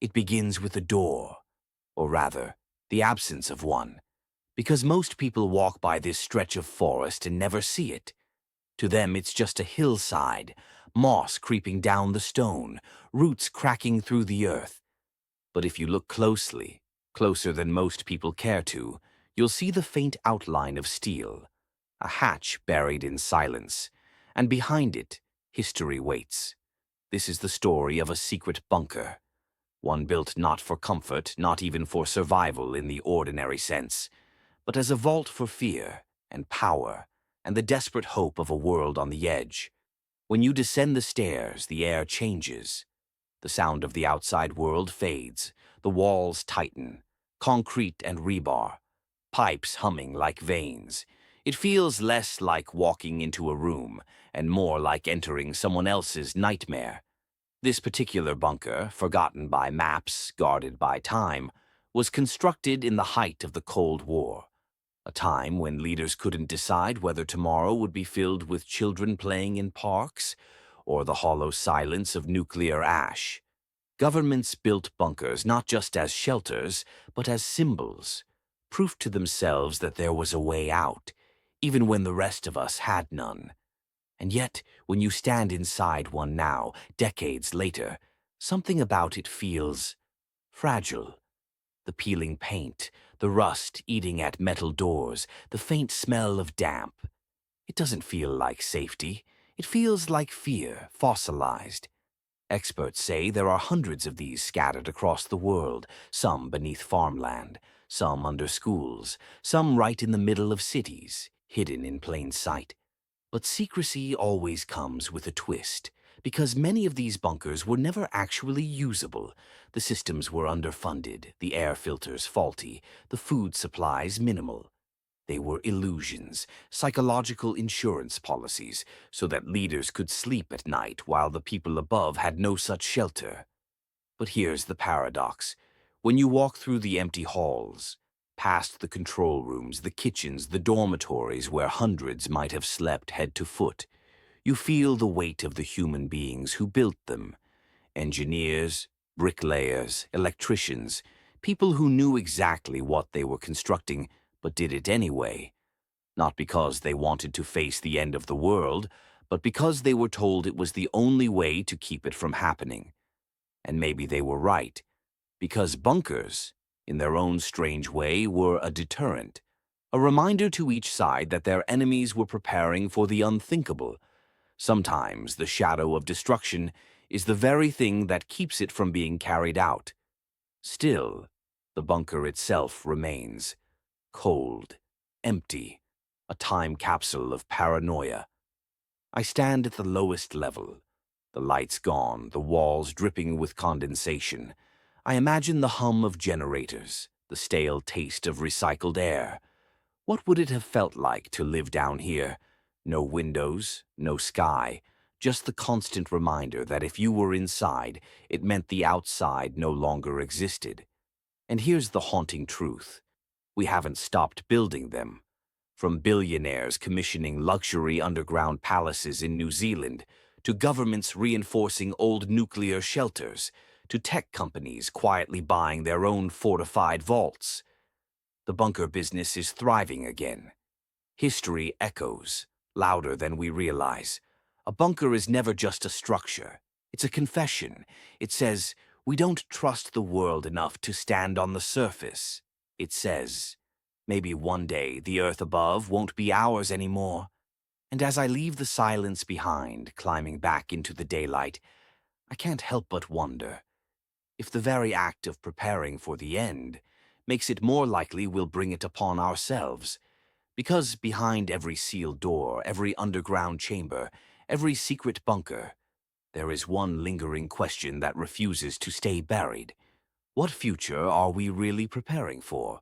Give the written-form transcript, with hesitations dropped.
It begins with a door, or rather, the absence of one, because most people walk by this stretch of forest and never see it. To them, it's just a hillside, moss creeping down the stone, roots cracking through the earth. But if you look closely, closer than most people care to, you'll see the faint outline of steel, a hatch buried in silence, and behind it, history waits. This is the story of a secret bunker, one built not for comfort, not even for survival in the ordinary sense, but as a vault for fear and power and the desperate hope of a world on the edge. When you descend the stairs, the air changes. The sound of the outside world fades, the walls tighten, concrete and rebar, pipes humming like veins. It feels less like walking into a room and more like entering someone else's nightmare. This particular bunker, forgotten by maps, guarded by time, was constructed in the height of the Cold War, a time when leaders couldn't decide whether tomorrow would be filled with children playing in parks or the hollow silence of nuclear ash. Governments built bunkers not just as shelters, but as symbols, proof to themselves that there was a way out, even when the rest of us had none. And yet, when you stand inside one now, decades later, something about it feels fragile. The peeling paint, the rust eating at metal doors, the faint smell of damp. It doesn't feel like safety. It feels like fear, fossilized. Experts say there are hundreds of these scattered across the world, some beneath farmland, some under schools, some right in the middle of cities, hidden in plain sight. But secrecy always comes with a twist, because many of these bunkers were never actually usable. The systems were underfunded, the air filters faulty, the food supplies minimal. They were illusions, psychological insurance policies, so that leaders could sleep at night while the people above had no such shelter. But here's the paradox. When you walk through the empty halls, past the control rooms, the kitchens, the dormitories where hundreds might have slept head to foot, you feel the weight of the human beings who built them. Engineers, bricklayers, electricians, people who knew exactly what they were constructing but did it anyway. Not because they wanted to face the end of the world, but because they were told it was the only way to keep it from happening. And maybe they were right, because bunkers, in their own strange way, were a deterrent, a reminder to each side that their enemies were preparing for the unthinkable. Sometimes the shadow of destruction is the very thing that keeps it from being carried out. Still, the bunker itself remains cold, empty, a time capsule of paranoia. I stand at the lowest level, the lights gone, the walls dripping with condensation. I imagine the hum of generators, the stale taste of recycled air. What would it have felt like to live down here? No windows, no sky, just the constant reminder that if you were inside, it meant the outside no longer existed. And here's the haunting truth. We haven't stopped building them. From billionaires commissioning luxury underground palaces in New Zealand, to governments reinforcing old nuclear shelters, to tech companies quietly buying their own fortified vaults. The bunker business is thriving again. History echoes, louder than we realize. A bunker is never just a structure. It's a confession. It says, we don't trust the world enough to stand on the surface. It says, maybe one day the earth above won't be ours anymore. And as I leave the silence behind, climbing back into the daylight, I can't help but wonder if the very act of preparing for the end makes it more likely we'll bring it upon ourselves. Because behind every sealed door, every underground chamber, every secret bunker, there is one lingering question that refuses to stay buried. What future are we really preparing for?